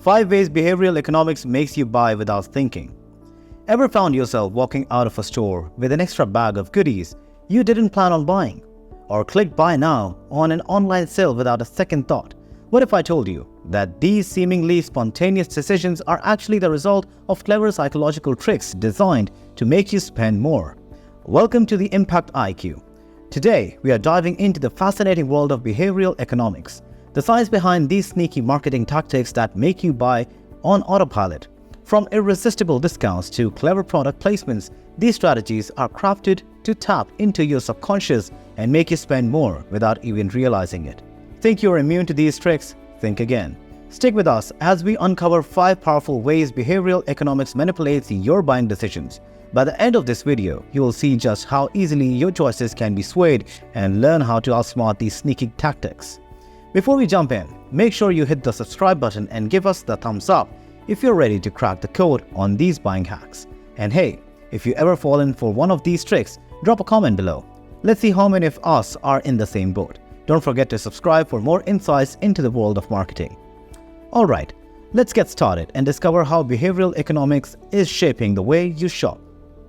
5 ways behavioral economics makes you buy without thinking. Ever found yourself walking out of a store with an extra bag of goodies you didn't plan on buying? Or click buy now on an online sale without a second thought? What if I told you that these seemingly spontaneous decisions are actually the result of clever psychological tricks designed to make you spend more? Welcome to the Impact IQ. Today, we are diving into the fascinating world of behavioral economics, the science behind these sneaky marketing tactics that make you buy on autopilot. From irresistible discounts to clever product placements, these strategies are crafted to tap into your subconscious and make you spend more without even realizing it. Think you're immune to these tricks? Think again. Stick with us as we uncover 5 powerful ways behavioral economics manipulates your buying decisions. By the end of this video, you will see just how easily your choices can be swayed and learn how to outsmart these sneaky tactics. Before we jump in, make sure you hit the subscribe button and give us the thumbs up if you're ready to crack the code on these buying hacks. And hey, if you ever fallen for one of these tricks, drop a comment below. Let's see how many of us are in the same boat. Don't forget to subscribe for more insights into the world of marketing. Alright, let's get started and discover how behavioral economics is shaping the way you shop.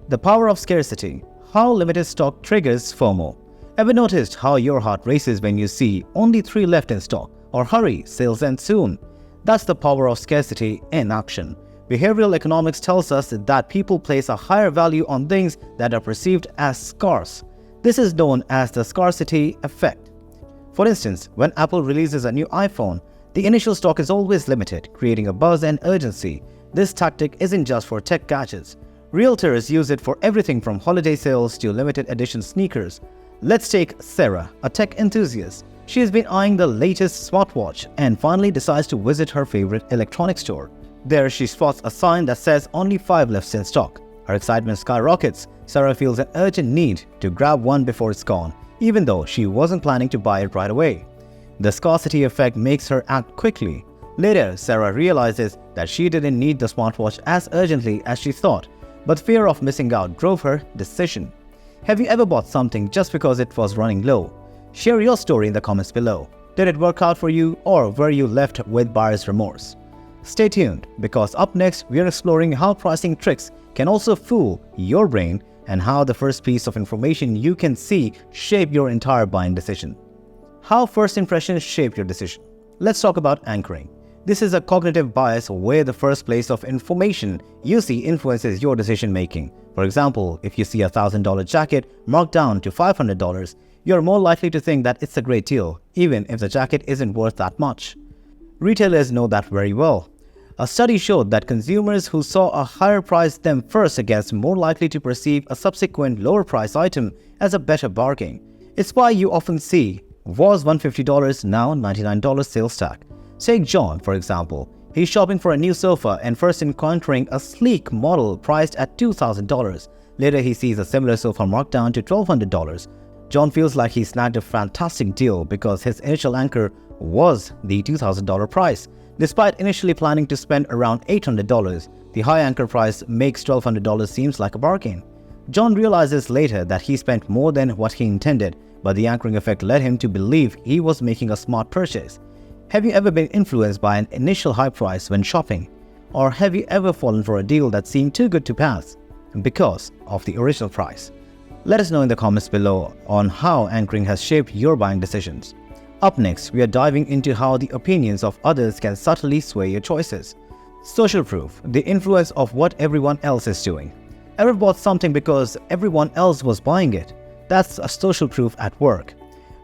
The power of scarcity. How limited stock triggers FOMO. Ever noticed how your heart races when you see only 3 left in stock? Or hurry, sales end soon. That's the power of scarcity in action. Behavioral economics tells us that people place a higher value on things that are perceived as scarce. This is known as the scarcity effect. For instance, when Apple releases a new iPhone, the initial stock is always limited, creating a buzz and urgency. This tactic isn't just for tech gadgets. Realtors use it for everything from holiday sales to limited edition sneakers. Let's take Sarah, a tech enthusiast. She has been eyeing the latest smartwatch and finally decides to visit her favorite electronics store. There she spots a sign that says only 5 left in stock. Her excitement skyrockets. Sarah feels an urgent need to grab one before it's gone, even though she wasn't planning to buy it right away. The scarcity effect makes her act quickly. Later, Sarah realizes that she didn't need the smartwatch as urgently as she thought, but fear of missing out drove her decision. Have you ever bought something just because it was running low? Share your story in the comments below. Did it work out for you, or were you left with buyer's remorse? Stay tuned, because up next we are exploring how pricing tricks can also fool your brain and how the first piece of information you can see shape your entire buying decision. How first impressions shape your decision. Let's talk about anchoring. This is a cognitive bias where the first place of information you see influences your decision making. For example, if you see a $1,000 jacket marked down to $500, you're more likely to think that it's a great deal, even if the jacket isn't worth that much. Retailers know that very well. A study showed that consumers who saw a higher price than first against more likely to perceive a subsequent lower price item as a better bargain. It's why you often see was $150 now $99 sales tag. Take John, for example. He's shopping for a new sofa and first encountering a sleek model priced at $2,000. Later he sees a similar sofa marked down to $1,200. John feels like he snagged a fantastic deal because his initial anchor was the $2,000 price. Despite initially planning to spend around $800, the high anchor price makes $1,200 seems like a bargain. John realizes later that he spent more than what he intended, but the anchoring effect led him to believe he was making a smart purchase. Have you ever been influenced by an initial high price when shopping? Or have you ever fallen for a deal that seemed too good to pass because of the original price? Let us know in the comments below on how anchoring has shaped your buying decisions. Up next, we are diving into how the opinions of others can subtly sway your choices. Social proof, the influence of what everyone else is doing. Ever bought something because everyone else was buying it? That's a social proof at work.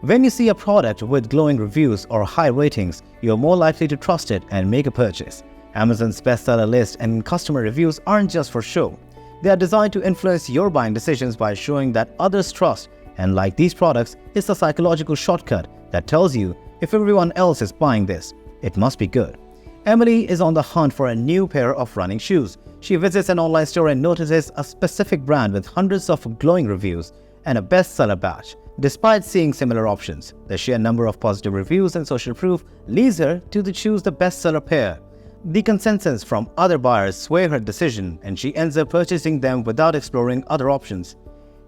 When you see a product with glowing reviews or high ratings, you're more likely to trust it and make a purchase. Amazon's bestseller list and customer reviews aren't just for show. They are designed to influence your buying decisions by showing that others trust and like these products. It's a psychological shortcut that tells you if everyone else is buying this, it must be good. Emily is on the hunt for a new pair of running shoes. She visits an online store and notices a specific brand with hundreds of glowing reviews and a bestseller badge. Despite seeing similar options, the sheer number of positive reviews and social proof leads her to choose the bestseller pair. The consensus from other buyers sway her decision and she ends up purchasing them without exploring other options.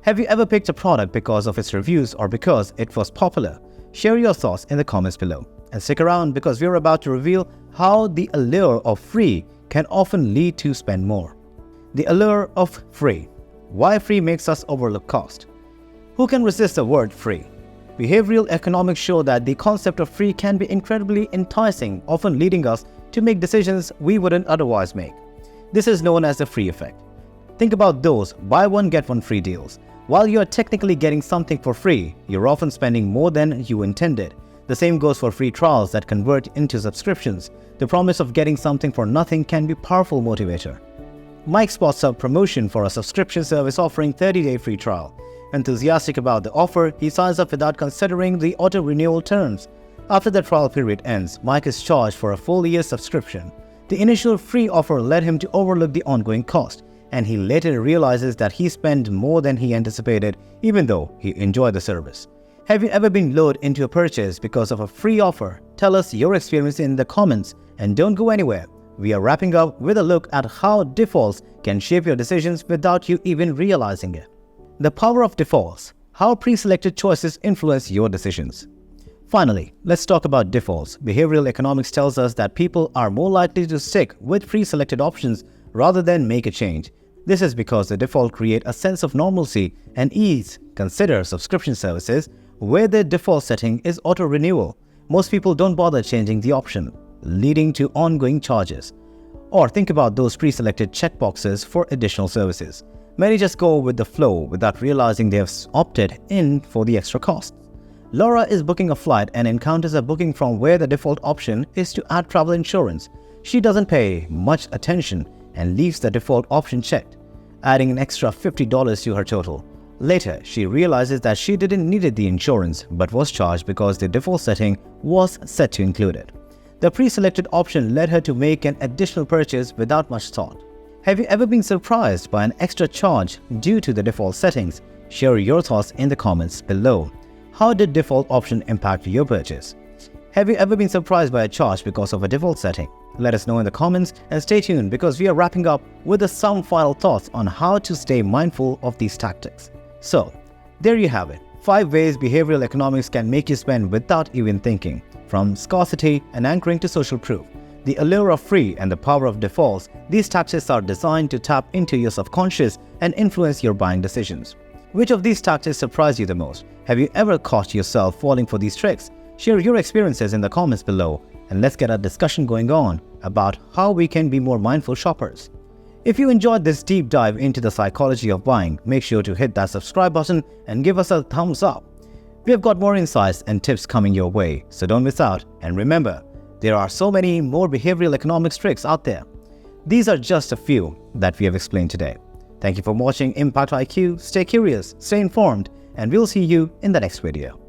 Have you ever picked a product because of its reviews or because it was popular? Share your thoughts in the comments below. and stick around because we're about to reveal how the allure of free can often lead to spend more. The allure of free. Why free makes us overlook cost. Who can resist the word free? Behavioral economics show that the concept of free can be incredibly enticing, often leading us to make decisions we wouldn't otherwise make. This is known as the free effect. Think about those buy one get one free deals. While you are technically getting something for free, you're often spending more than you intended. The same goes for free trials that convert into subscriptions. The promise of getting something for nothing can be a powerful motivator. Mike spots a promotion for a subscription service offering 30-day free trial. Enthusiastic about the offer, he signs up without considering the auto-renewal terms. After the trial period ends, Mike is charged for a full year subscription. The initial free offer led him to overlook the ongoing cost, and he later realizes that he spent more than he anticipated, even though he enjoyed the service. Have you ever been lured into a purchase because of a free offer? Tell us your experience in the comments, and don't go anywhere. We are wrapping up with a look at how defaults can shape your decisions without you even realizing it. The power of defaults. How pre-selected choices influence your decisions. Finally, let's talk about defaults. Behavioral economics tells us that people are more likely to stick with pre-selected options rather than make a change. This is because the default create a sense of normalcy and ease. Consider subscription services where the default setting is auto-renewal. Most people don't bother changing the option, leading to ongoing charges. Or think about those pre-selected checkboxes for additional services. Many just go with the flow without realizing they have opted in for the extra costs. Laura is booking a flight and encounters a booking from where the default option is to add travel insurance. She doesn't pay much attention and leaves the default option checked, adding an extra $50 to her total. Later, she realizes that she didn't need the insurance but was charged because the default setting was set to include it. The pre-selected option led her to make an additional purchase without much thought. Have you ever been surprised by an extra charge due to the default settings? Share your thoughts in the comments below. How did default option impact your purchase? Have you ever been surprised by a charge because of a default setting? Let us know in the comments and stay tuned because we are wrapping up with some final thoughts on how to stay mindful of these tactics. So, there you have it. 5 ways behavioral economics can make you spend without even thinking. From scarcity and anchoring to social proof. The allure of free and the power of defaults, these tactics are designed to tap into your subconscious and influence your buying decisions. Which of these tactics surprised you the most? Have you ever caught yourself falling for these tricks? Share your experiences in the comments below and let's get a discussion going on about how we can be more mindful shoppers. If you enjoyed this deep dive into the psychology of buying, make sure to hit that subscribe button and give us a thumbs up. We have got more insights and tips coming your way, so don't miss out. And remember, there are so many more behavioral economics tricks out there. These are just a few that we have explained today. Thank you for watching Impact IQ. Stay curious, stay informed, and we'll see you in the next video.